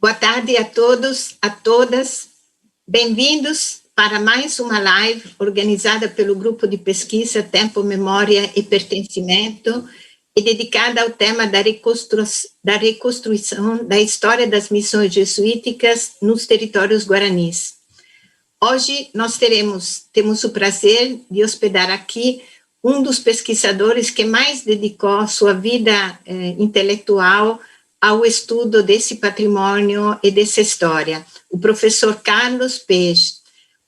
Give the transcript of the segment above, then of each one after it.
Boa tarde a todos, a todas. Bem-vindos para mais uma live organizada pelo Grupo de Pesquisa Tempo, Memória e Pertencimento e dedicada ao tema da reconstrução da história das missões jesuíticas nos territórios guaranis. Hoje nós temos o prazer de hospedar aqui um dos pesquisadores que mais dedicou sua vida intelectual ao estudo desse patrimônio e dessa história, o professor Carlos Page.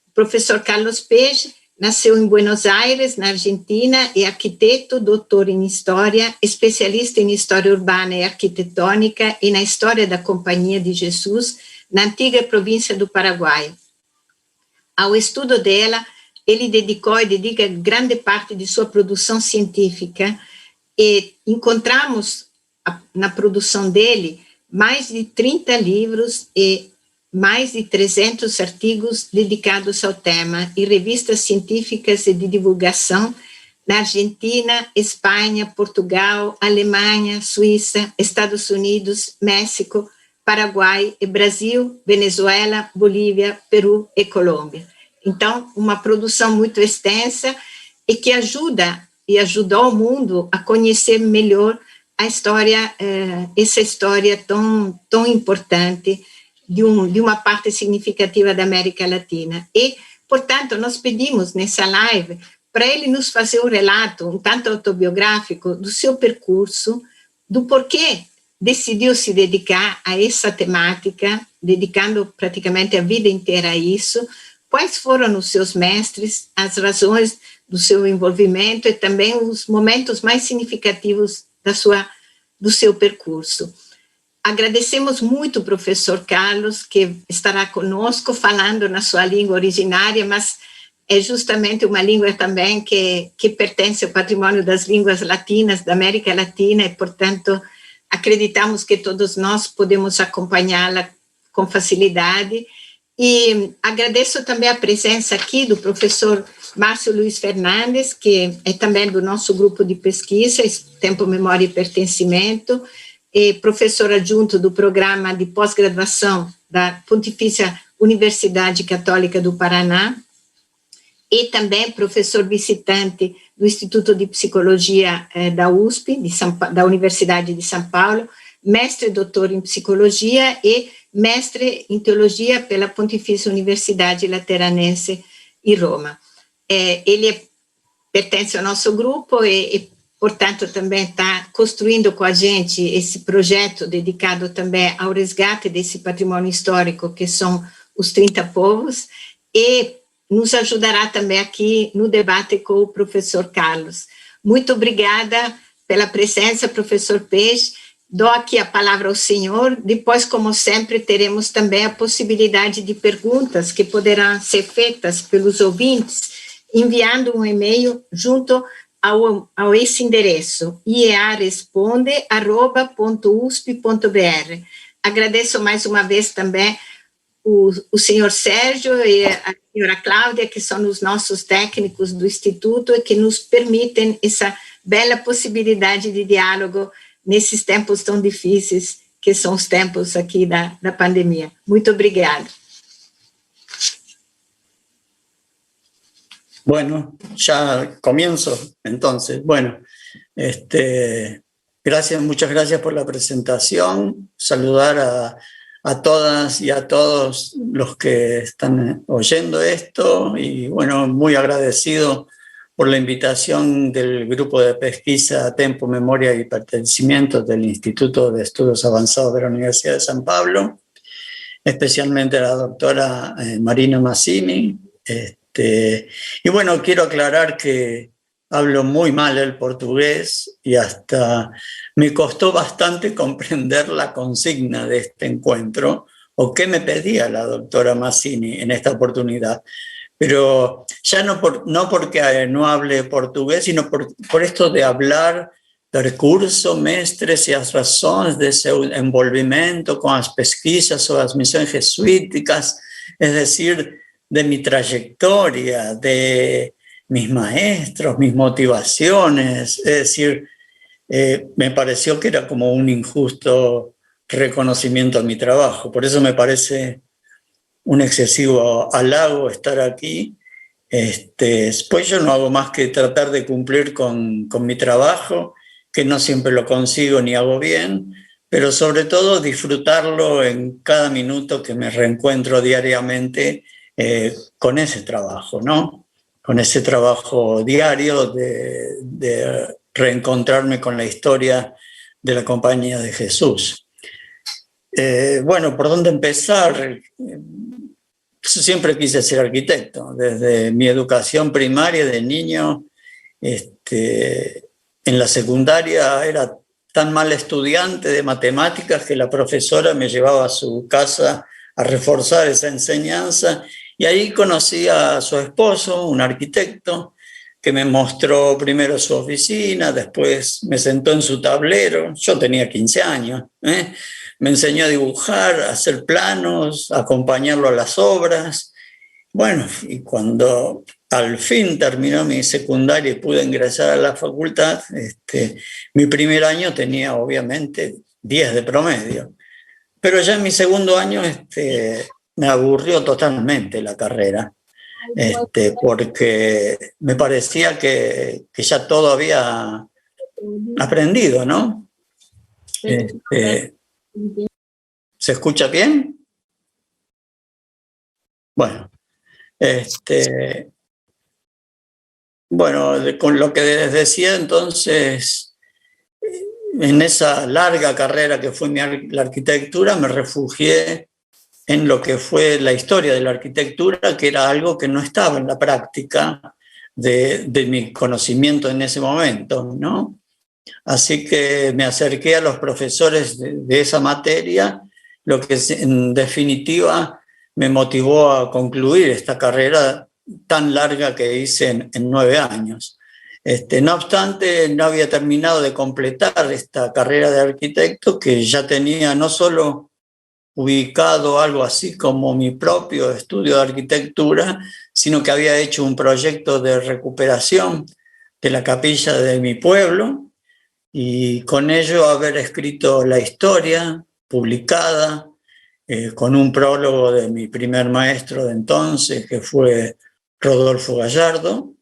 O professor Carlos Page nasceu em Buenos Aires, na Argentina, é arquiteto, doutor em História, especialista em História Urbana e Arquitetônica e na História da Companhia de Jesus, na antiga província do Paraguai. Ao estudo dela, ele dedicou e dedica grande parte de sua produção científica e encontramos na produção dele mais de 30 livros e mais de 300 artigos dedicados ao tema e revistas científicas e de divulgação na Argentina, Espanha, Portugal, Alemanha, Suíça, Estados Unidos, México, Paraguai e Brasil, Venezuela, Bolívia, Peru e Colômbia. Então, uma produção muito extensa e que ajuda e ajudou o mundo a conhecer melhor a história, essa história tão importante de uma parte significativa da América Latina. E, portanto, nós pedimos nessa live para ele nos fazer um relato um tanto autobiográfico do seu percurso, do porquê decidiu se dedicar a essa temática, dedicando praticamente a vida inteira a isso, quais foram os seus mestres, as razões do seu envolvimento e também os momentos mais significativos do seu percurso. Agradecemos muito o professor Carlos, que estará conosco falando na sua língua originária, mas é justamente uma língua também que pertence ao patrimônio das línguas latinas, da América Latina, e, portanto, acreditamos que todos nós podemos acompanhá-la com facilidade. E agradeço também a presença aqui do professor Márcio Luiz Fernandes, que é também do nosso grupo de pesquisa, Tempo, Memória e Pertencimento, e professor adjunto do programa de pós-graduação da Pontifícia Universidade Católica do Paraná, e também professor visitante do Instituto de Psicologia da USP, da Universidade de São Paulo, mestre e doutor em Psicologia e mestre em Teologia pela Pontifícia Universidade Lateranense em Roma. Ele pertence ao nosso grupo e, portanto, também está construindo com a gente esse projeto dedicado também ao resgate desse patrimônio histórico, que são os 30 povos, e nos ajudará também aqui no debate com o professor Carlos. Muito obrigada pela presença, professor Peixe. Dou aqui a palavra ao senhor, depois, como sempre, teremos também a possibilidade de perguntas que poderão ser feitas pelos ouvintes, enviando um e-mail junto ao esse endereço, iearesponde@usp.br. Agradeço mais uma vez também o senhor Sérgio e a senhora Cláudia, que são os nossos técnicos do Instituto e que nos permitem essa bela possibilidade de diálogo nesses tempos tão difíceis que são os tempos aqui da pandemia. Muito obrigada. Bueno, ya comienzo, entonces. Bueno, muchas gracias por la presentación. Saludar a todas y a todos los que están oyendo esto y, bueno, muy agradecido por la invitación del Grupo de Pesquisa Tempo, Memoria y Pertencimiento del Instituto de Estudios Avanzados de la Universidad de San Pablo, especialmente a la doctora Marina Massini. Y bueno, quiero aclarar que hablo muy mal el portugués y hasta me costó bastante comprender la consigna de este encuentro o qué me pedía la doctora Massini en esta oportunidad. Pero ya no porque no hable portugués, sino por esto de hablar percurso, mestres e as razões de seu envolvimento com as pesquisas sobre as missões jesuíticas, es decir, de mi trayectoria, de mis maestros, mis motivaciones, es decir, me pareció que era como un injusto reconocimiento a mi trabajo. Por eso me parece un excesivo halago estar aquí. Después yo no hago más que tratar de cumplir con mi trabajo, que no siempre lo consigo ni hago bien, pero sobre todo disfrutarlo en cada minuto que me reencuentro diariamente con ese trabajo, ¿no? Con ese trabajo diario de reencontrarme con la historia de la Compañía de Jesús. Bueno, ¿por dónde empezar? Siempre quise ser arquitecto. Desde mi educación primaria de niño, en la secundaria era tan mal estudiante de matemáticas que la profesora me llevaba a su casa a reforzar esa enseñanza, y ahí conocí a su esposo, un arquitecto, que me mostró primero su oficina, después me sentó en su tablero. Yo tenía 15 años, me enseñó a dibujar, a hacer planos, a acompañarlo a las obras. Bueno, y cuando al fin terminó mi secundaria y pude ingresar a la facultad, mi primer año tenía obviamente 10 de promedio. Pero ya en mi segundo año me aburrió totalmente la carrera, porque me parecía que ya todo había aprendido, ¿no? ¿Se escucha bien? Bueno, bueno, con lo que les decía entonces, en esa larga carrera que fue la arquitectura, me refugié en lo que fue la historia de la arquitectura, que era algo que no estaba en la práctica de mi conocimiento en ese momento, ¿no? Así que me acerqué a los profesores de esa materia, lo que en definitiva me motivó a concluir esta carrera tan larga que hice en 9 años. No obstante, no había terminado de completar esta carrera de arquitecto, que ya tenía no solo ubicado algo así como mi propio estudio de arquitectura, sino que había hecho un proyecto de recuperación de la capilla de mi pueblo, y con ello haber escrito la historia publicada, con un prólogo de mi primer maestro de entonces, que fue Rodolfo Gallardo.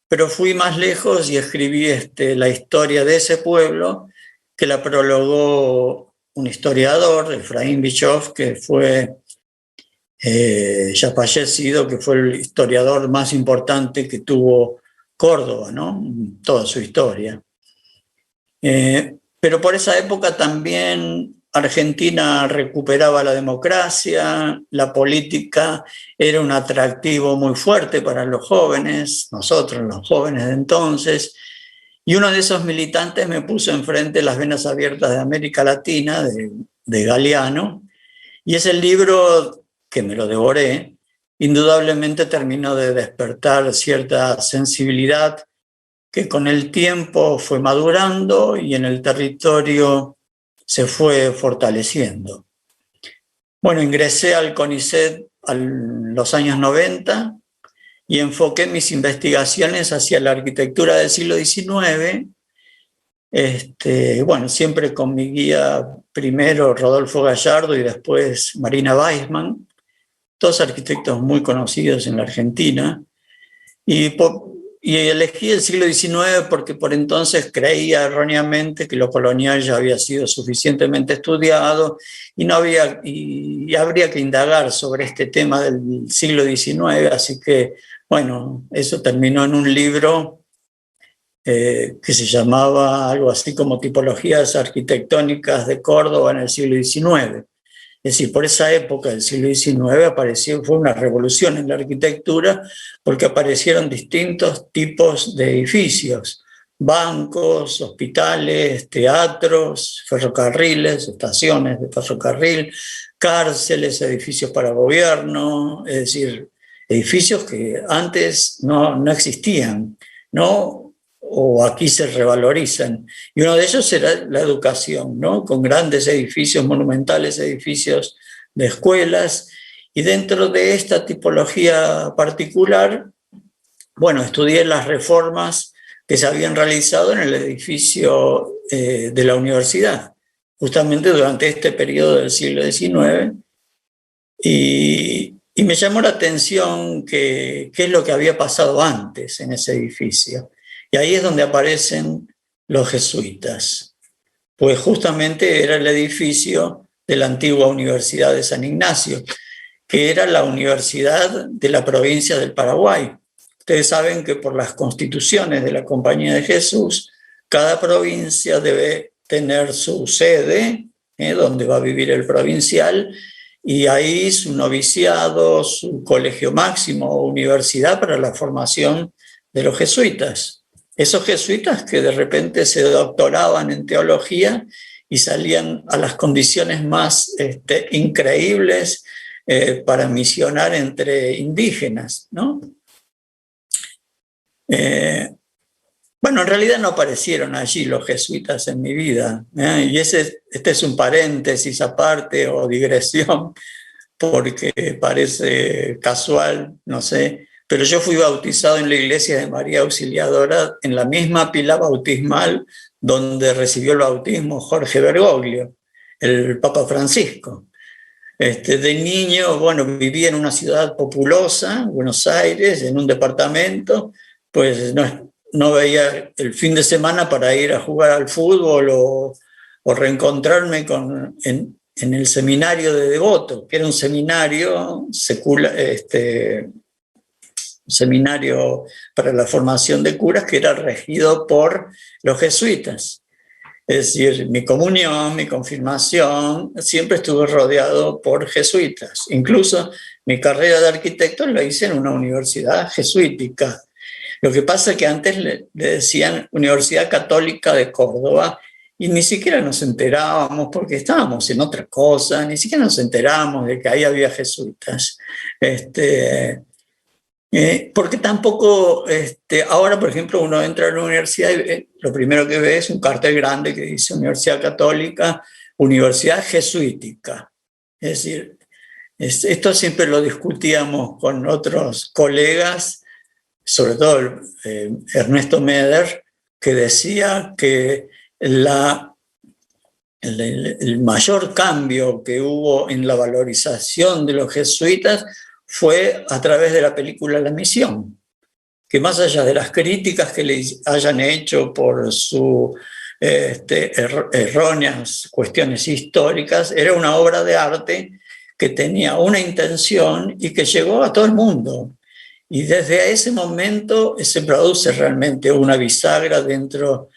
Pero fui más lejos y escribí la historia de ese pueblo, que la prologó un historiador, Efraín Bischoff, que fue ya fallecido, que fue el historiador más importante que tuvo Córdoba, ¿no? Toda su historia. Pero por esa época también Argentina recuperaba la democracia, la política era un atractivo muy fuerte para los jóvenes, nosotros los jóvenes de entonces, y uno de esos militantes me puso enfrente Las venas abiertas de América Latina, de Galeano, y ese libro, que me lo devoré, indudablemente terminó de despertar cierta sensibilidad que con el tiempo fue madurando y en el territorio se fue fortaleciendo. Bueno, ingresé al CONICET en los años 90 y enfoqué mis investigaciones hacia la arquitectura del siglo XIX, bueno, siempre con mi guía, primero Rodolfo Gallardo y después Marina Weissman, dos arquitectos muy conocidos en la Argentina, y elegí el siglo XIX porque por entonces creía erróneamente que lo colonial ya había sido suficientemente estudiado y habría que indagar sobre este tema del siglo XIX. Así que, bueno, eso terminó en un libro que se llamaba algo así como Tipologías arquitectónicas de Córdoba en el siglo XIX. Es decir, por esa época del siglo XIX fue una revolución en la arquitectura, porque aparecieron distintos tipos de edificios: bancos, hospitales, teatros, ferrocarriles, estaciones de ferrocarril, cárceles, edificios para gobierno, es decir, edificios que antes no existían, ¿no? O aquí se revalorizan. Y uno de ellos era la educación, ¿no? Con grandes edificios, monumentales edificios de escuelas. Y dentro de esta tipología particular, bueno, estudié las reformas que se habían realizado en el edificio de la universidad, justamente durante este periodo del siglo XIX, y me llamó la atención qué es lo que había pasado antes en ese edificio. Y ahí es donde aparecen los jesuitas, pues justamente era el edificio de la antigua Universidad de San Ignacio, que era la universidad de la provincia del Paraguay. Ustedes saben que por las constituciones de la Compañía de Jesús, cada provincia debe tener su sede, donde va a vivir el provincial, y ahí su noviciado, su colegio máximo o universidad para la formación de los jesuitas. Esos jesuitas que de repente se doctoraban en teología y salían a las condiciones más increíbles para misionar entre indígenas, ¿no? Bueno, en realidad no aparecieron allí los jesuitas en mi vida, y este es un paréntesis aparte o digresión, porque parece casual, no sé, pero yo fui bautizado en la iglesia de María Auxiliadora, en la misma pila bautismal donde recibió el bautismo Jorge Bergoglio, el Papa Francisco. De niño, bueno, vivía en una ciudad populosa, Buenos Aires, en un departamento, pues no veía el fin de semana para ir a jugar al fútbol o reencontrarme en el seminario de Devoto, que era un seminario secular, un seminario para la formación de curas que era regido por los jesuitas. Es decir, mi comunión, mi confirmación, siempre estuve rodeado por jesuitas. Incluso mi carrera de arquitecto la hice en una universidad jesuítica. Lo que pasa es que antes le decían Universidad Católica de Córdoba y ni siquiera nos enterábamos, porque estábamos en otra cosa, ni siquiera nos enterábamos de que ahí había jesuitas. Porque tampoco, ahora por ejemplo uno entra a la universidad y lo primero que ve es un cartel grande que dice Universidad Católica, Universidad Jesuítica. Es decir, esto siempre lo discutíamos con otros colegas, sobre todo Ernesto Meder, que decía que el mayor cambio que hubo en la valorización de los jesuitas fue a través de la película La Misión, que más allá de las críticas que le hayan hecho por sus erróneas cuestiones históricas, era una obra de arte que tenía una intención y que llegó a todo el mundo. Y desde ese momento se produce realmente una bisagra dentro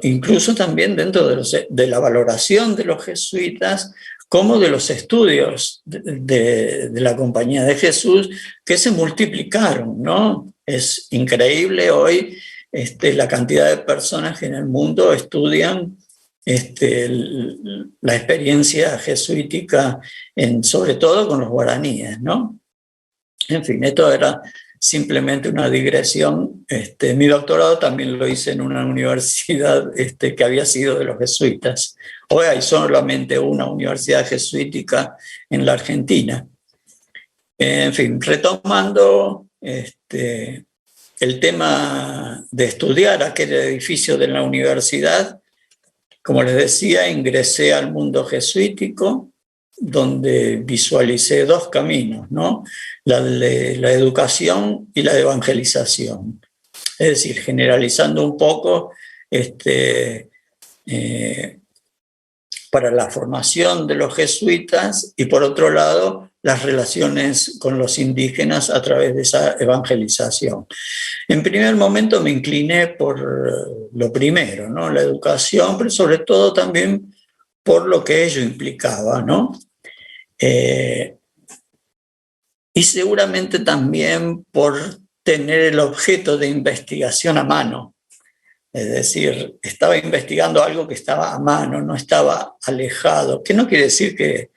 incluso también dentro de la valoración de los jesuitas, como de los estudios de la Compañía de Jesús, que se multiplicaron, ¿no? Es increíble hoy la cantidad de personas que en el mundo estudian la experiencia jesuítica, sobre todo con los guaraníes, ¿no? En fin, esto era simplemente una digresión. Mi doctorado también lo hice en una universidad que había sido de los jesuitas. Hoy hay solamente una universidad jesuítica en la Argentina. En fin, retomando el tema de estudiar aquel edificio de la universidad, como les decía, ingresé al mundo jesuítico, donde visualicé dos caminos, ¿no? La de la educación y la de evangelización. Es decir, generalizando un poco, para la formación de los jesuitas y por otro lado las relaciones con los indígenas a través de esa evangelización. En primer momento me incliné por lo primero, ¿no? La educación, pero sobre todo también por lo que ello implicaba, ¿no? Y seguramente también por tener el objeto de investigación a mano. Es decir, estaba investigando algo que estaba a mano, no estaba alejado, que no quiere decir que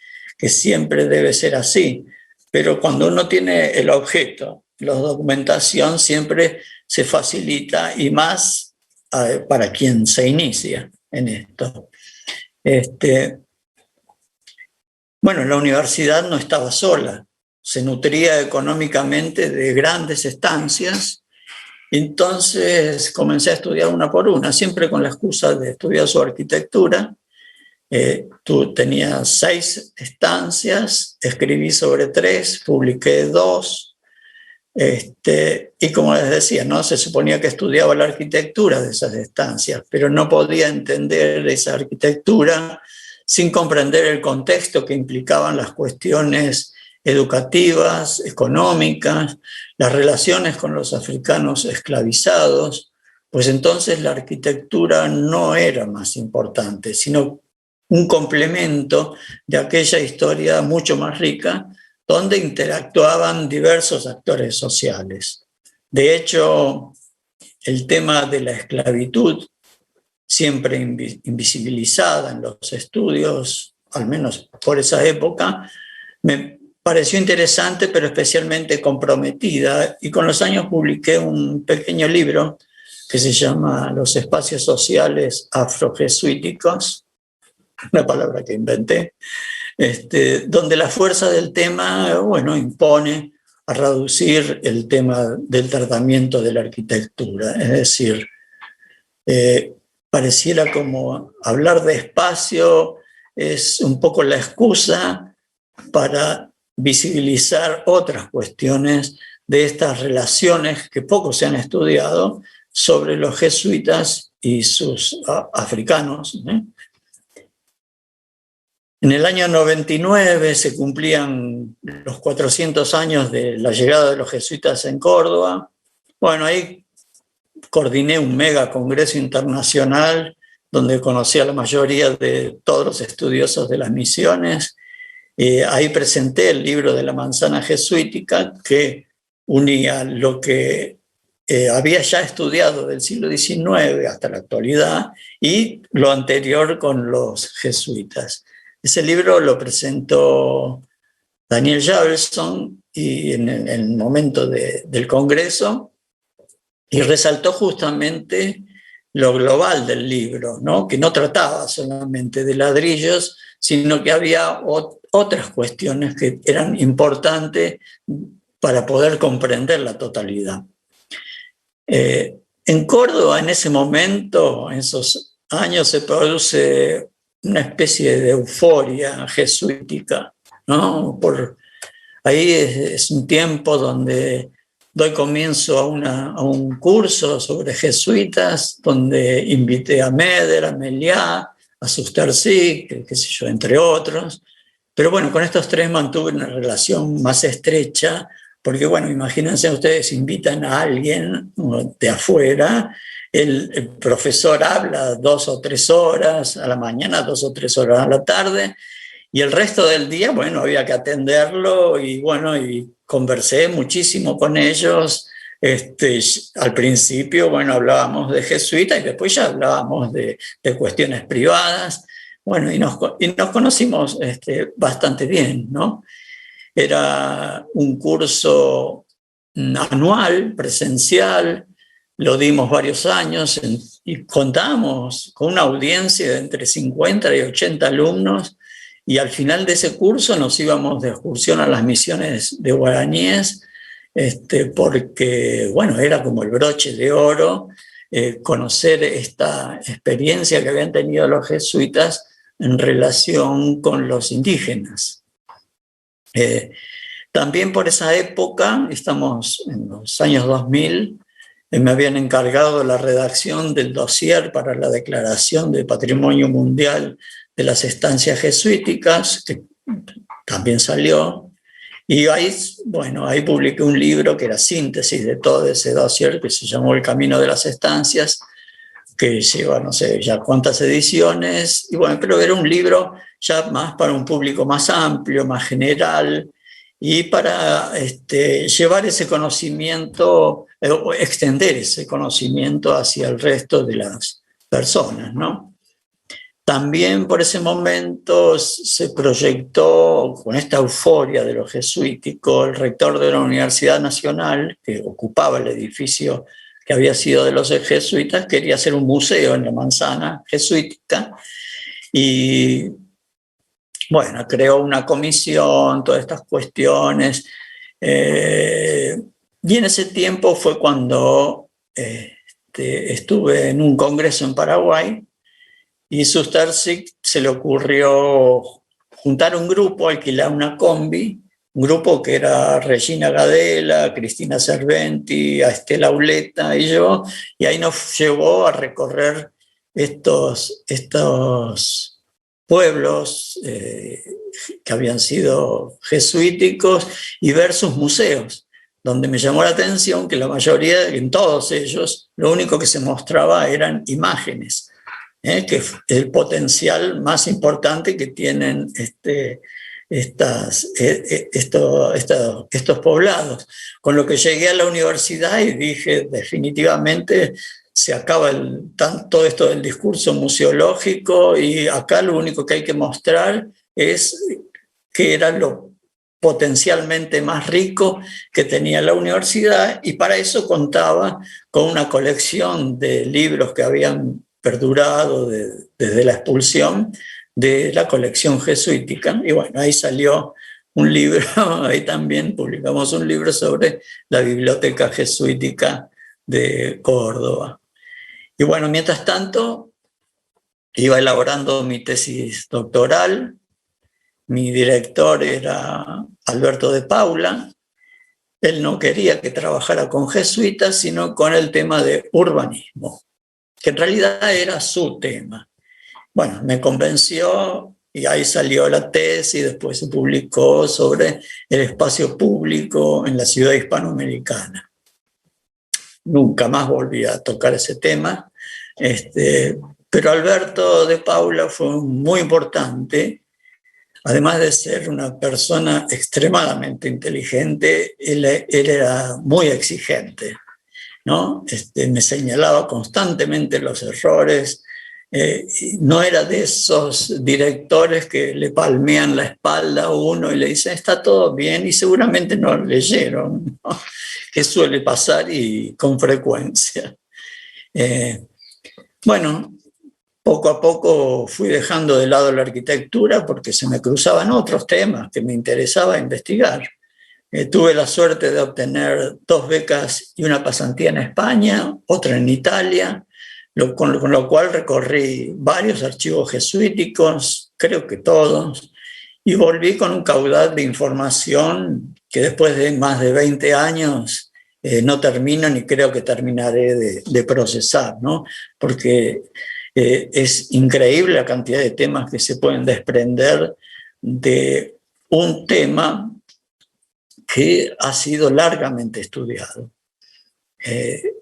siempre debe ser así, pero cuando uno tiene el objeto, la documentación siempre se facilita, y más para quien se inicia en esto. Bueno, la universidad no estaba sola, se nutría económicamente de grandes estancias. Entonces comencé a estudiar una por una, siempre con la excusa de estudiar su arquitectura, Tú tenías 6 estancias, escribí sobre 3, publiqué 2, y como les decía, ¿no? Se suponía que estudiaba la arquitectura de esas estancias, pero no podía entender esa arquitectura sin comprender el contexto que implicaban las cuestiones educativas, económicas, las relaciones con los africanos esclavizados, pues entonces la arquitectura no era más importante, sino un complemento de aquella historia mucho más rica donde interactuaban diversos actores sociales. De hecho, el tema de la esclavitud, siempre invisibilizada en los estudios, al menos por esa época, me pareció interesante, pero especialmente comprometida, y con los años publiqué un pequeño libro que se llama Los espacios sociales afrojesuíticos, una palabra que inventé, donde la fuerza del tema, bueno, impone a reducir el tema del tratamiento de la arquitectura. Es decir, pareciera como hablar de espacio es un poco la excusa para visibilizar otras cuestiones de estas relaciones que poco se han estudiado sobre los jesuitas y sus africanos. En el año 99 se cumplían los 400 años de la llegada de los jesuitas en Córdoba. Bueno, ahí coordiné un mega congreso internacional donde conocí a la mayoría de todos los estudiosos de las misiones. Ahí presenté el libro de la manzana jesuítica, que unía lo que había ya estudiado del siglo XIX hasta la actualidad y lo anterior con los jesuitas. Ese libro lo presentó Daniel Javelson y en el momento del Congreso, y resaltó justamente lo global del libro, ¿no? Que no trataba solamente de ladrillos, sino que había otras cuestiones que eran importantes para poder comprender la totalidad. En Córdoba, en ese momento, en esos años, se produce una especie de euforia jesuítica, ¿no? Ahí es un tiempo donde doy comienzo a un curso sobre jesuitas, donde invité a Meder, a Meliá, a Sustercí, qué sé yo, entre otros. Pero bueno, con estos 3 mantuve una relación más estrecha, porque bueno, imagínense ustedes, invitan a alguien de afuera, el profesor habla 2 o 3 horas a la mañana, 2 o 3 horas a la tarde, y el resto del día, bueno, había que atenderlo y bueno, y conversé muchísimo con ellos. Al principio, bueno, hablábamos de jesuitas y después ya hablábamos de cuestiones privadas. Bueno, y nos conocimos bastante bien, ¿no? Era un curso anual, presencial, lo dimos varios años y contábamos con una audiencia de entre 50 y 80 alumnos, y al final de ese curso nos íbamos de excursión a las misiones de guaraníes, porque, bueno, era como el broche de oro conocer esta experiencia que habían tenido los jesuitas en relación con los indígenas. También por esa época, estamos en los años 2000, me habían encargado la redacción del dossier para la Declaración de Patrimonio Mundial de las Estancias Jesuíticas, que también salió, y ahí, bueno, ahí publiqué un libro que era síntesis de todo ese dossier, que se llamó El Camino de las Estancias, que lleva no sé ya cuántas ediciones, y bueno, pero era un libro ya más para un público más amplio, más general, y para llevar ese conocimiento, extender ese conocimiento hacia el resto de las personas, ¿no? También por ese momento se proyectó, con esta euforia de lo jesuítico, el rector de la Universidad Nacional, que ocupaba el edificio que había sido de los jesuitas, quería hacer un museo en la manzana jesuítica, y bueno, creó una comisión, todas estas cuestiones, y en ese tiempo fue cuando estuve en un congreso en Paraguay, y Sustersic se le ocurrió juntar un grupo, alquilar una combi, un grupo que era Regina Gadela, Cristina Serventi, a Estela Uleta y yo, y ahí nos llevó a recorrer estos pueblos que habían sido jesuíticos y ver sus museos, donde me llamó la atención que la mayoría, en todos ellos, lo único que se mostraba eran imágenes, que es el potencial más importante que tienen estos poblados. Con lo que llegué a la universidad y dije, definitivamente se acaba todo esto del discurso museológico y acá lo único que hay que mostrar es qué era lo potencialmente más rico que tenía la universidad, y para eso contaba con una colección de libros que habían perdurado desde la expulsión de la colección jesuítica. Y bueno, ahí salió un libro, ahí también publicamos un libro sobre la biblioteca jesuítica de Córdoba. Y bueno, mientras tanto, iba elaborando mi tesis doctoral. Mi director era Alberto de Paula. Él no quería que trabajara con jesuitas, sino con el tema de urbanismo, que en realidad era su tema. Bueno, me convenció y ahí salió la tesis, después se publicó sobre el espacio público en la ciudad hispanoamericana. Nunca más volví a tocar ese tema, pero Alberto de Paula fue muy importante. Además de ser una persona extremadamente inteligente, él era muy exigente, ¿no? Me señalaba constantemente los errores. No era de esos directores que le palmean la espalda a uno y le dicen está todo bien y seguramente no lo leyeron, ¿no? Que suele pasar y con frecuencia. Bueno, poco a poco fui dejando de lado la arquitectura porque se me cruzaban otros temas que me interesaba investigar. Tuve la suerte de obtener 2 becas y una pasantía en España, otra en Italia, con lo cual recorrí varios archivos jesuíticos, creo que todos, y volví con un caudal de información que después de más de 20 años no termino ni creo que terminaré de procesar, ¿no? Porque es increíble la cantidad de temas que se pueden desprender de un tema que ha sido largamente estudiado.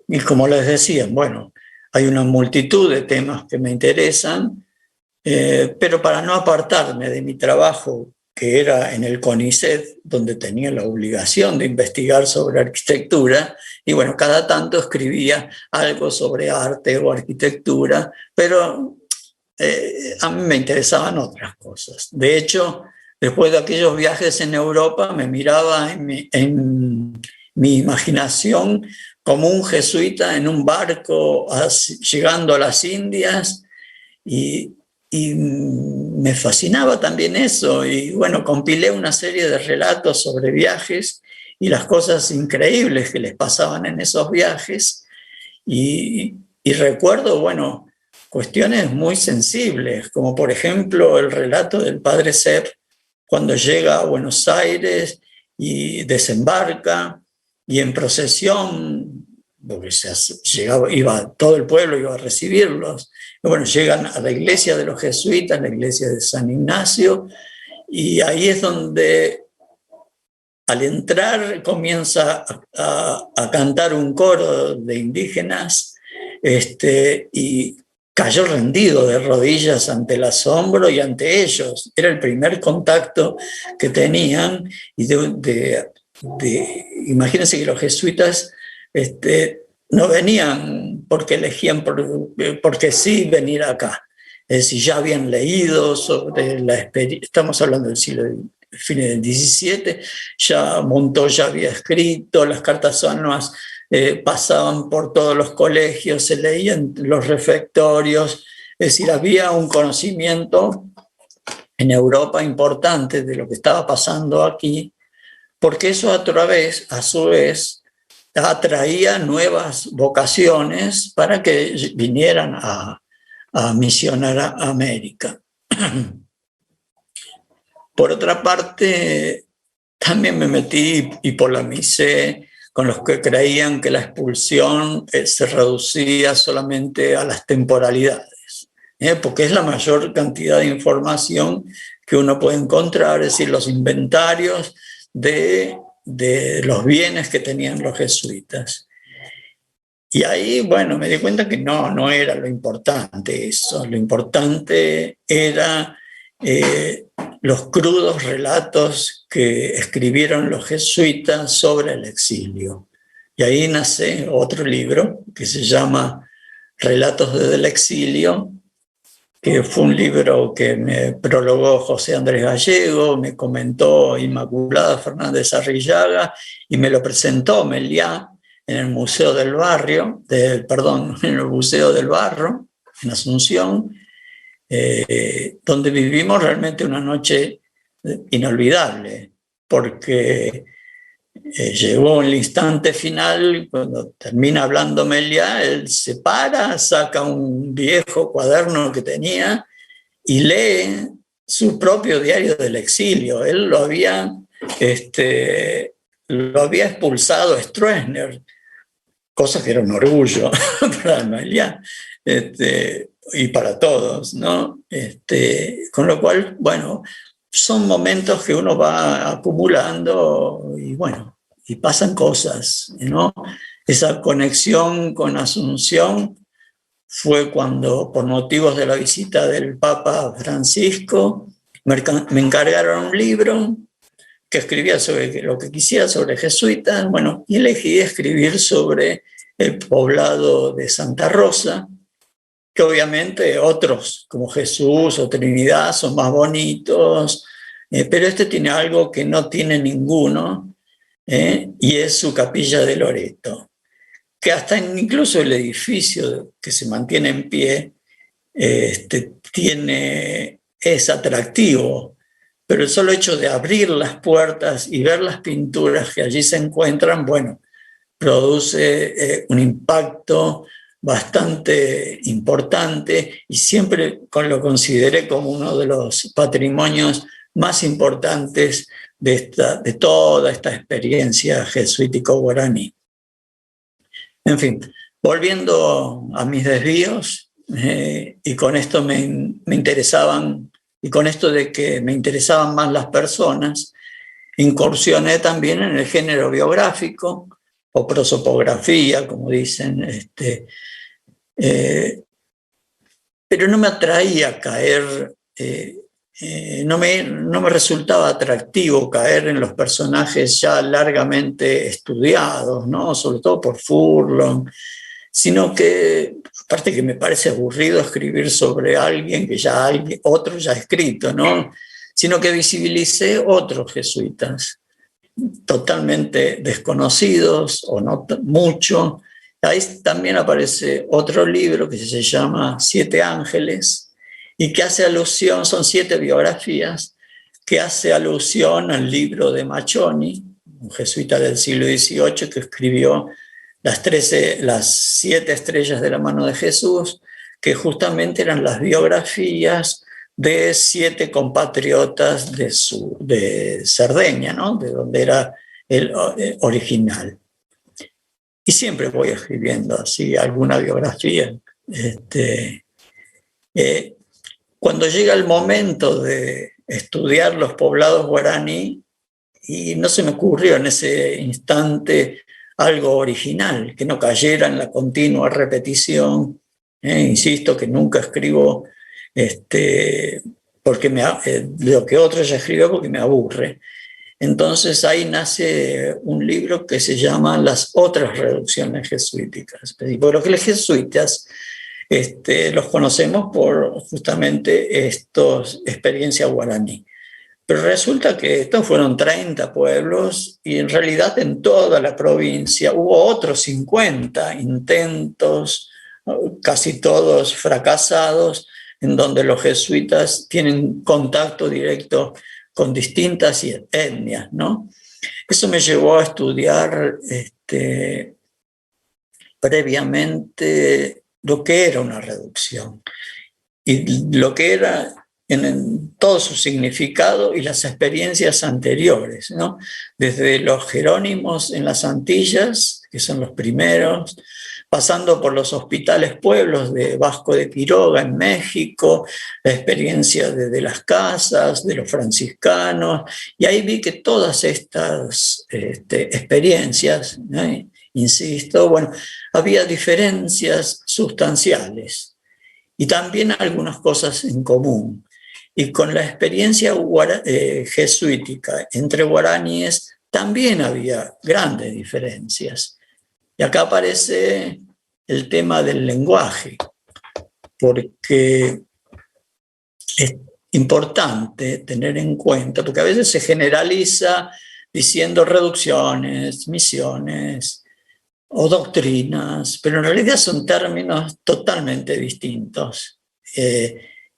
Y como les decía, bueno, hay una multitud de temas que me interesan, pero para no apartarme de mi trabajo, que era en el CONICET, donde tenía la obligación de investigar sobre arquitectura, y bueno, cada tanto escribía algo sobre arte o arquitectura, pero a mí me interesaban otras cosas. De hecho, después de aquellos viajes en Europa, me miraba en mi imaginación como un jesuita en un barco llegando a las Indias, y me fascinaba también eso. Y bueno, compilé una serie de relatos sobre viajes y las cosas increíbles que les pasaban en esos viajes. Y recuerdo, bueno, cuestiones muy sensibles, como por ejemplo el relato del padre Sepp cuando llega a Buenos Aires y desembarca, y en procesión, porque todo el pueblo iba a recibirlos. Y bueno, llegan a la iglesia de los jesuitas, la iglesia de San Ignacio, y ahí es donde al entrar comienza a cantar un coro de indígenas, y cayó rendido de rodillas ante el asombro y ante ellos. Era el primer contacto que tenían, y imagínense que los jesuitas no venían porque elegían porque sí venir acá. Es decir, ya habían leído sobre la experiencia, estamos hablando del siglo fines del XVII, ya Montoya había escrito, las cartas anuas pasaban por todos los colegios, se leían los refectorios, es decir, había un conocimiento en Europa importante de lo que estaba pasando aquí, porque eso a su vez, atraía nuevas vocaciones para que vinieran a a misionar a América. Por otra parte, también me metí y polemicé con los que creían que la expulsión se reducía solamente a las temporalidades, porque es la mayor cantidad de información que uno puede encontrar, es decir, los inventarios de los bienes que tenían los jesuitas. Y ahí, bueno, me di cuenta que no era lo importante eso. Lo importante era los crudos relatos que escribieron los jesuitas sobre el exilio. Y ahí nace otro libro que se llama Relatos desde el exilio, que fue un libro que me prologó José Andrés Gallego, me comentó Inmaculada Fernández Arrillaga y me lo presentó Meliá en el Museo del Barrio, en el Museo del Barro, en Asunción, donde vivimos realmente una noche inolvidable, porque llegó el instante final, cuando termina hablando Meliá, él se para, saca un viejo cuaderno que tenía y lee su propio diario del exilio. Él lo había expulsado Stroessner, cosa que era un orgullo para Meliá y para todos, ¿no? Con lo cual, bueno, son momentos que uno va acumulando y bueno, y pasan cosas, ¿no? Esa conexión con Asunción fue cuando, por motivos de la visita del Papa Francisco, me encargaron un libro que escribía sobre lo que quisiera sobre jesuitas, bueno, y elegí escribir sobre el poblado de Santa Rosa, que obviamente otros, como Jesús o Trinidad, son más bonitos, pero este tiene algo que no tiene ninguno, y es su capilla de Loreto, que hasta incluso el edificio que se mantiene en pie es atractivo, pero el solo hecho de abrir las puertas y ver las pinturas que allí se encuentran, bueno, produce un impacto bastante importante y siempre lo consideré como uno de los patrimonios más importantes de toda esta experiencia jesuítico-guaraní. En fin, volviendo a mis desvíos, y con esto me interesaban, y con esto de que me interesaban más las personas, incursioné también en el género biográfico o prosopografía, como dicen, pero no me atraía caer, no me resultaba atractivo caer en los personajes ya largamente estudiados, ¿no? Sobre todo por Furlong, sino que, aparte que me parece aburrido escribir sobre alguien que otro ya ha escrito, ¿no? Sino que visibilicé otros jesuitas, totalmente desconocidos o no mucho. Ahí también aparece otro libro que se llama Siete Ángeles y que hace alusión, son 7 biografías, que hace alusión al libro de Machoni, un jesuita del siglo XVIII que escribió las 7 estrellas de la mano de Jesús, que justamente eran las biografías de 7 compatriotas de Cerdeña, ¿no? De donde era el original. Y siempre voy escribiendo así alguna biografía. Cuando llega el momento de estudiar los poblados guaraní, y no se me ocurrió en ese instante algo original, que no cayera en la continua repetición. Insisto que nunca escribo porque lo que otro ya escribió porque me aburre. Entonces ahí nace un libro que se llama Las otras reducciones jesuíticas. Porque los jesuitas los conocemos por justamente estos experiencias guaraní. Pero resulta que estos fueron 30 pueblos y en realidad en toda la provincia hubo otros 50 intentos, casi todos fracasados, en donde los jesuitas tienen contacto directo con distintas etnias, ¿no? Eso me llevó a estudiar previamente lo que era una reducción y lo que era en todo su significado y las experiencias anteriores, ¿no? Desde los jerónimos en las Antillas, que son los primeros, pasando por los hospitales pueblos de Vasco de Quiroga en México, la experiencia de las casas, de los franciscanos, y ahí vi que todas estas experiencias, ¿no? Insisto, bueno, había diferencias sustanciales y también algunas cosas en común. Y con la experiencia jesuítica entre guaraníes también había grandes diferencias. Y acá aparece el tema del lenguaje, porque es importante tener en cuenta, porque a veces se generaliza diciendo reducciones, misiones o doctrinas, pero en realidad son términos totalmente distintos.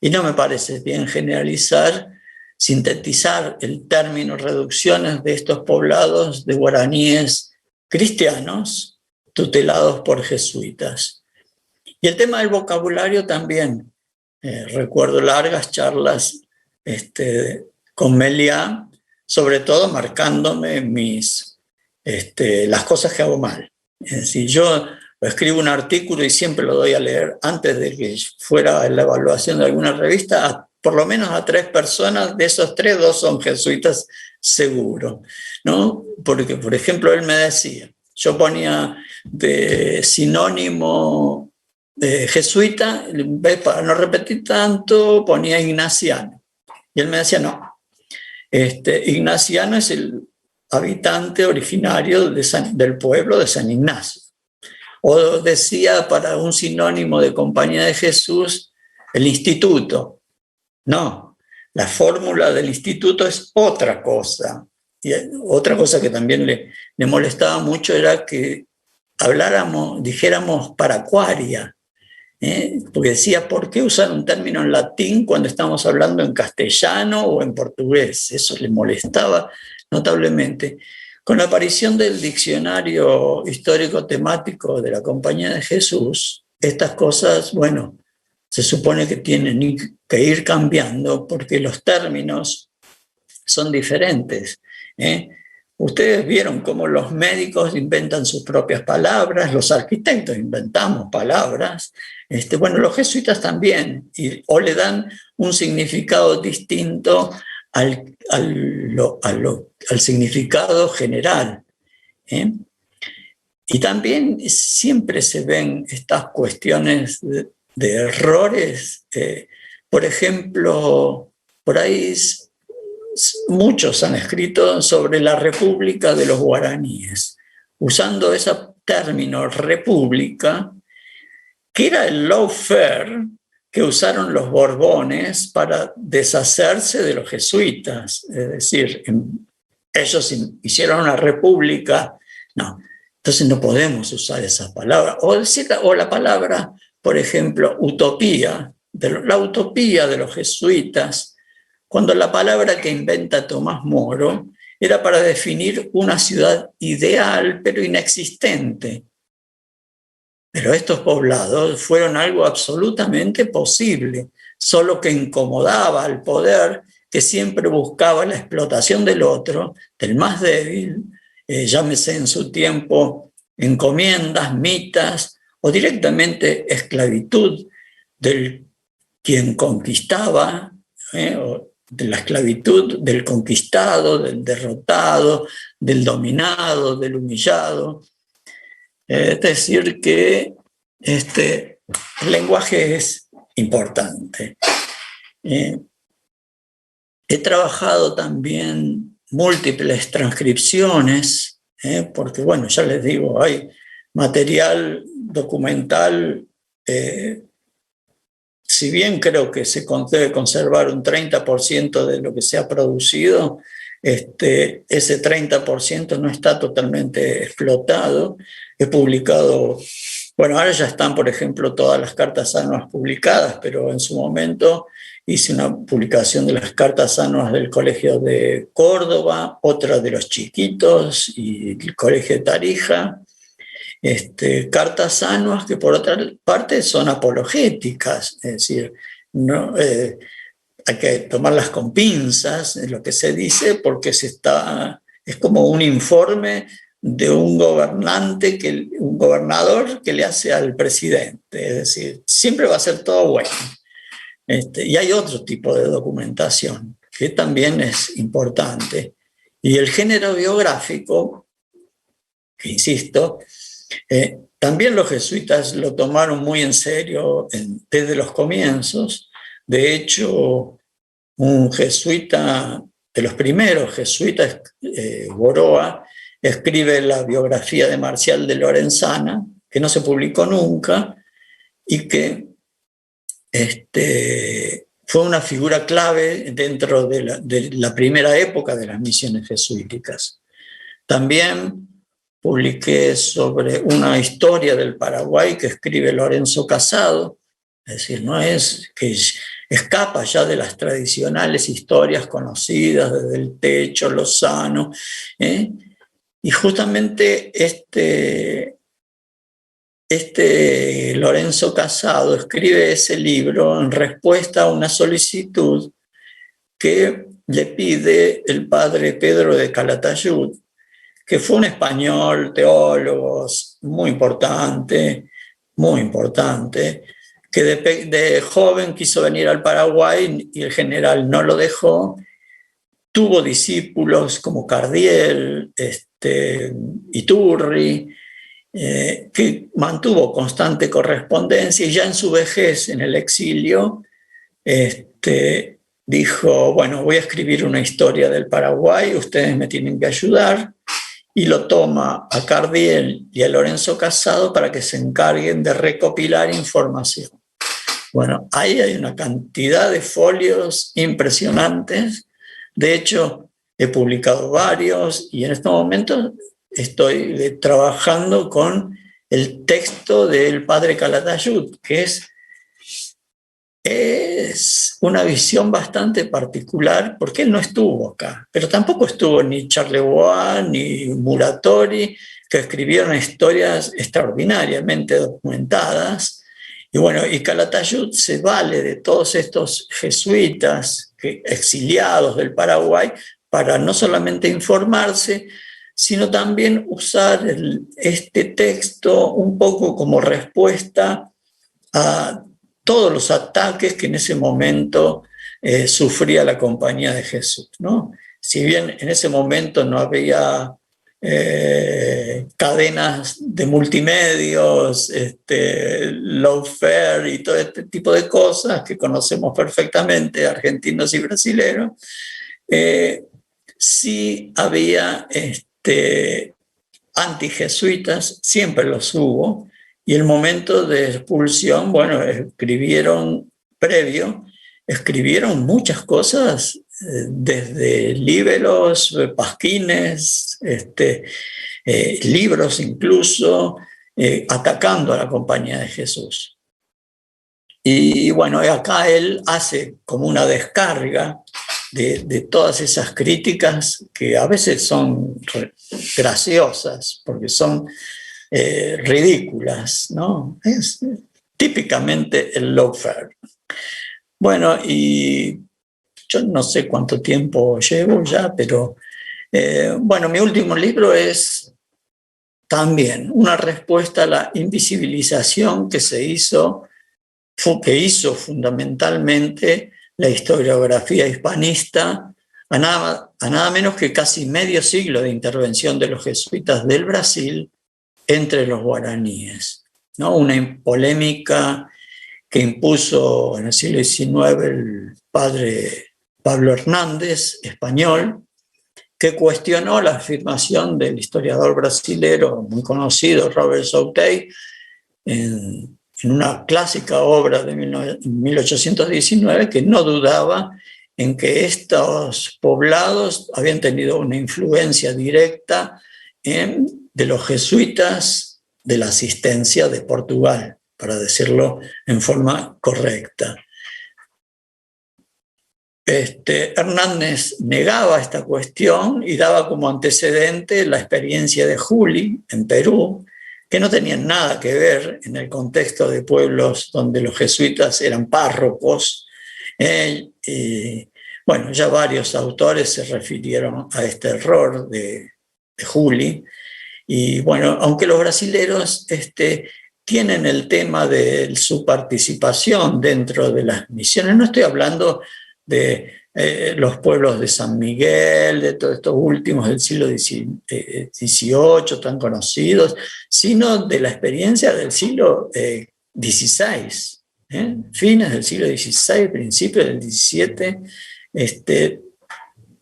Y no me parece bien generalizar, sintetizar el término reducciones de estos poblados de guaraníes cristianos tutelados por jesuitas. Y el tema del vocabulario también. Recuerdo largas charlas con Meliá, sobre todo marcándome las cosas que hago mal. Es decir, yo escribo un artículo y siempre lo doy a leer antes de que fuera la evaluación de alguna revista, por lo menos a 3 personas, de esos 3, 2 son jesuitas seguro, ¿no? Porque, por ejemplo, él me decía, yo ponía de sinónimo jesuita, para no repetir tanto, ponía ignaciano. Y él me decía, no, ignaciano es el habitante originario del pueblo de San Ignacio. O decía para un sinónimo de Compañía de Jesús, el instituto. No, la fórmula del instituto es otra cosa. Y otra cosa que también le molestaba mucho era que dijéramos paracuaria, porque decía, ¿por qué usar un término en latín cuando estamos hablando en castellano o en portugués? Eso le molestaba notablemente. Con la aparición del diccionario histórico temático de la Compañía de Jesús, estas cosas, bueno, se supone que tienen que ir cambiando porque los términos son diferentes. Ustedes vieron cómo los médicos inventan sus propias palabras, los arquitectos inventamos palabras, bueno, los jesuitas también, o le dan un significado distinto al significado general. Y también siempre se ven estas cuestiones de errores. Por ejemplo, por ahí muchos han escrito sobre la República de los guaraníes, usando ese término república, que era el lawfare que usaron los Borbones para deshacerse de los jesuitas. Es decir, ellos hicieron una república. No, entonces no podemos usar esa palabra. O la palabra, por ejemplo, utopía, la utopía de los jesuitas, cuando la palabra que inventa Tomás Moro era para definir una ciudad ideal, pero inexistente. Pero estos poblados fueron algo absolutamente posible, solo que incomodaba al poder que siempre buscaba la explotación del otro, del más débil, llámese en su tiempo encomiendas, mitas o directamente esclavitud del quien conquistaba, o de la esclavitud del conquistado, del derrotado, del dominado, del humillado. Es decir, que el lenguaje es importante. He trabajado también múltiples transcripciones, porque, bueno, ya les digo, hay material documental, si bien creo que se debe conservar un 30% de lo que se ha producido, ese 30% no está totalmente explotado. He publicado, bueno, ahora ya están, por ejemplo, todas las cartas anuas publicadas, pero en su momento hice una publicación de las cartas anuas del Colegio de Córdoba, otra de los chiquitos y el Colegio de Tarija, cartas anuas que por otra parte son apologéticas, es decir, no, hay que tomarlas con pinzas en lo que se dice, porque es como un informe de un gobernador que le hace al presidente, es decir, siempre va a ser todo bueno. Y hay otro tipo de documentación que también es importante. Y el género biográfico, que insisto, también los jesuitas lo tomaron muy en serio desde los comienzos. De hecho, un jesuita, de los primeros jesuitas, Boroa, escribe la biografía de Marcial de Lorenzana, que no se publicó nunca, y que fue una figura clave dentro de la primera época de las misiones jesuíticas. También publiqué sobre una historia del Paraguay que escribe Lorenzo Casado, es decir, no es que escapa ya de las tradicionales historias conocidas desde el Techo, Lozano, y justamente Lorenzo Casado escribe ese libro en respuesta a una solicitud que le pide el padre Pedro de Calatayud, que fue un español, teólogo muy importante, que de joven quiso venir al Paraguay y el general no lo dejó. Tuvo discípulos como Cardiel, Iturri, que mantuvo constante correspondencia, y ya en su vejez, en el exilio, dijo, bueno, voy a escribir una historia del Paraguay, ustedes me tienen que ayudar, y lo toma a Cardiel y a Lorenzo Casado para que se encarguen de recopilar información. Bueno, ahí hay una cantidad de folios impresionantes. De hecho, he publicado varios y en este momento estoy trabajando con el texto del padre Calatayud, que es una visión bastante particular, porque él no estuvo acá, pero tampoco estuvo ni Charlevoix ni Muratori, que escribieron historias extraordinariamente documentadas. Y bueno, y Calatayud se vale de todos estos jesuitas exiliados del Paraguay para no solamente informarse, sino también usar este texto un poco como respuesta a todos los ataques que en ese momento sufría la Compañía de Jesús, ¿no? Si bien en ese momento no había cadenas de multimedios, lawfare y todo este tipo de cosas que conocemos perfectamente, argentinos y brasileños, sí había antijesuitas, siempre los hubo, y el momento de expulsión, bueno, escribieron muchas cosas, desde libelos, pasquines, libros incluso, atacando a la Compañía de Jesús. Y bueno, acá él hace como una descarga de todas esas críticas que a veces son graciosas, porque son ridículas, ¿no? Es típicamente el lawfare. Bueno, y yo no sé cuánto tiempo llevo ya, pero bueno, mi último libro es también una respuesta a la invisibilización que hizo fundamentalmente la historiografía hispanista, a nada menos que casi medio siglo de intervención de los jesuitas del Brasil entre los guaraníes, ¿no? Una polémica que impuso en el siglo XIX el padre Pablo Hernández, español, que cuestionó la afirmación del historiador brasilero muy conocido, Robert Southey, en una clásica obra de 1819, que no dudaba en que estos poblados habían tenido una influencia directa de los jesuitas de la asistencia de Portugal, para decirlo en forma correcta. Hernández negaba esta cuestión y daba como antecedente la experiencia de Juli en Perú, que no tenían nada que ver en el contexto de pueblos donde los jesuitas eran párrocos. Y bueno, ya varios autores se refirieron a este error de Juli. Y bueno, aunque los brasileros tienen el tema de su participación dentro de las misiones, no estoy hablando de los pueblos de San Miguel, de todos estos últimos del siglo XVIII tan conocidos, sino de la experiencia del siglo XVI, fines del siglo XVI, principios del XVII.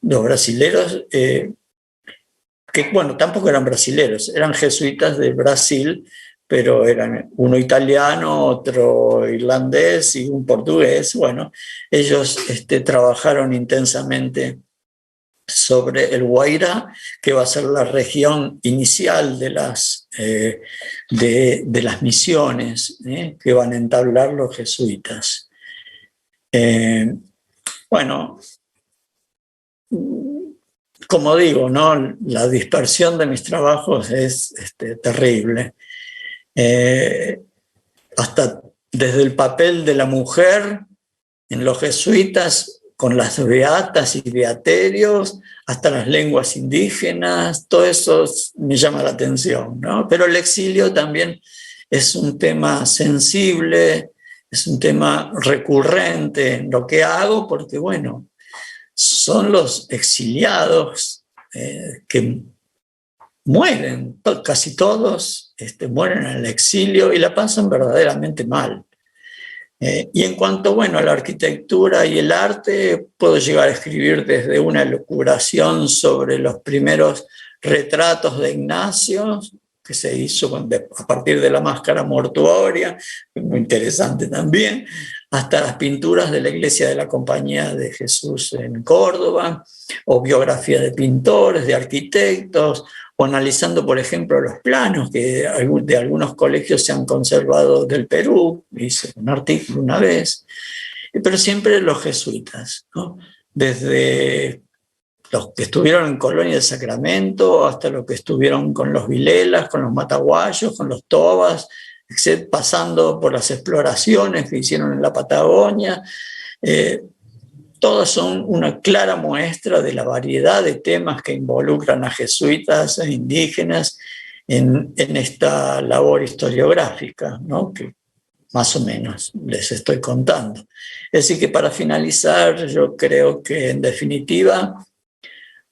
Los brasileros, que bueno, tampoco eran brasileros, eran jesuitas de Brasil, pero eran uno italiano, otro irlandés y un portugués. Bueno, ellos trabajaron intensamente sobre el Guairá, que va a ser la región inicial de las misiones que van a entablar los jesuitas. Bueno, como digo, ¿no? La dispersión de mis trabajos es terrible. Hasta desde el papel de la mujer en los jesuitas, con las beatas y beaterios, hasta las lenguas indígenas, todo eso me llama la atención, ¿no? Pero el exilio también es un tema sensible, es un tema recurrente en lo que hago, porque bueno, son los exiliados que mueren, casi todos mueren en el exilio y la pasan verdaderamente mal. Y en cuanto, bueno, a la arquitectura y el arte, puedo llegar a escribir desde una elucubración sobre los primeros retratos de Ignacio, que se hizo a partir de la máscara mortuoria, muy interesante también, hasta las pinturas de la iglesia de la Compañía de Jesús en Córdoba, o biografías de pintores, de arquitectos, o analizando, por ejemplo, los planos que de algunos colegios se han conservado del Perú. Hice un artículo una vez, pero siempre los jesuitas, ¿no? Desde los que estuvieron en Colonia del Sacramento hasta los que estuvieron con los Vilelas, con los Mataguayos, con los Tobas, pasando por las exploraciones que hicieron en la Patagonia. Todas son una clara muestra de la variedad de temas que involucran a jesuitas e indígenas en esta labor historiográfica, ¿no? Que más o menos les estoy contando. Es decir, que para finalizar, yo creo que en definitiva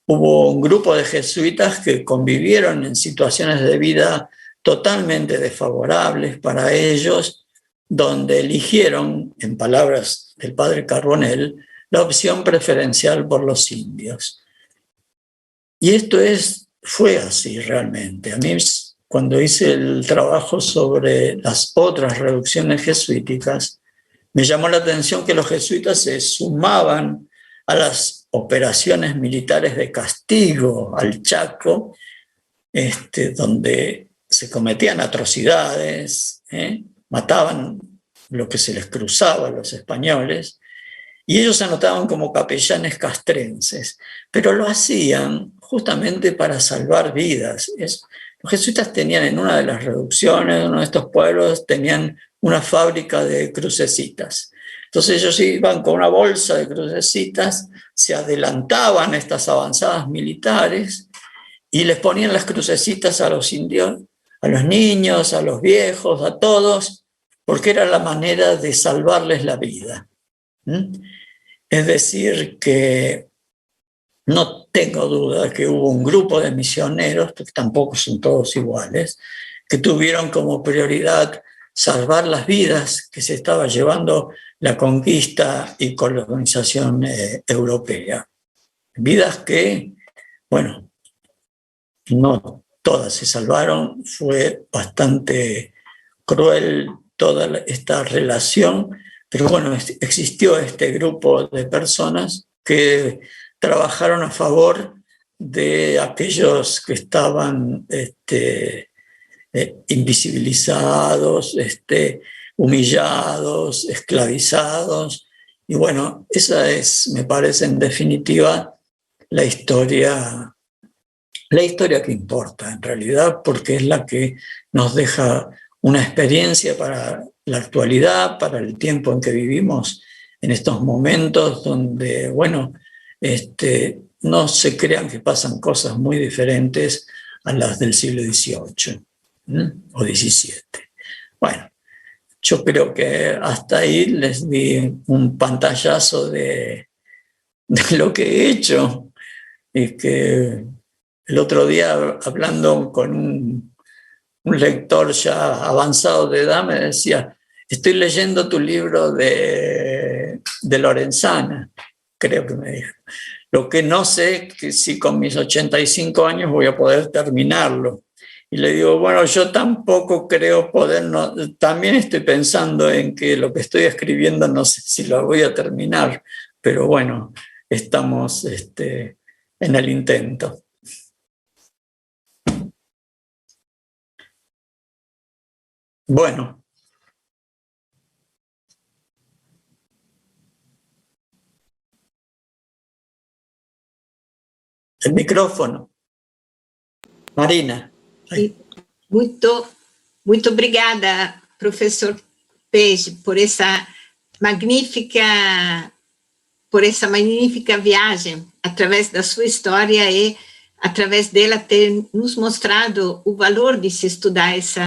hubo un grupo de jesuitas que convivieron en situaciones de vida totalmente desfavorables para ellos, donde eligieron, en palabras del padre Carbonell, la opción preferencial por los indios. Y esto fue así realmente. A mí, cuando hice el trabajo sobre las otras reducciones jesuíticas, me llamó la atención que los jesuitas se sumaban a las operaciones militares de castigo al Chaco, donde se cometían atrocidades, mataban lo que se les cruzaba a los españoles, y ellos se anotaban como capellanes castrenses, pero lo hacían justamente para salvar vidas. Los jesuitas tenían en una de las reducciones, en uno de estos pueblos, tenían una fábrica de crucecitas. Entonces ellos iban con una bolsa de crucecitas, se adelantaban a estas avanzadas militares y les ponían las crucecitas a los indios, a los niños, a los viejos, a todos, porque era la manera de salvarles la vida. Es decir, que no tengo duda que hubo un grupo de misioneros, porque tampoco son todos iguales, que tuvieron como prioridad salvar las vidas que se estaba llevando la conquista y colonización europea. Vidas que, bueno, no todas se salvaron, fue bastante cruel toda esta relación, pero bueno, existió este grupo de personas que trabajaron a favor de aquellos que estaban invisibilizados, humillados, esclavizados. Y bueno, esa es, me parece, en definitiva, la historia la historia que importa en realidad, porque es la que nos deja una experiencia para la actualidad, para el tiempo en que vivimos, en estos momentos donde, bueno, no se crean que pasan cosas muy diferentes a las del siglo XVIII o XVII. Bueno, yo creo que hasta ahí les di un pantallazo de lo que he hecho, y que el otro día, hablando con un lector ya avanzado de edad, me decía: estoy leyendo tu libro de Lorenzana, creo que me dijo. Lo que no sé es si con mis 85 años voy a poder terminarlo. Y le digo, bueno, yo tampoco creo poder, también estoy pensando en que lo que estoy escribiendo no sé si lo voy a terminar, pero bueno, estamos en el intento. Bueno. El micrófono. Marina. Muito obrigada, professor Page, por essa magnífica viagem, através da sua história e através dela ter nos mostrado o valor de se estudar essa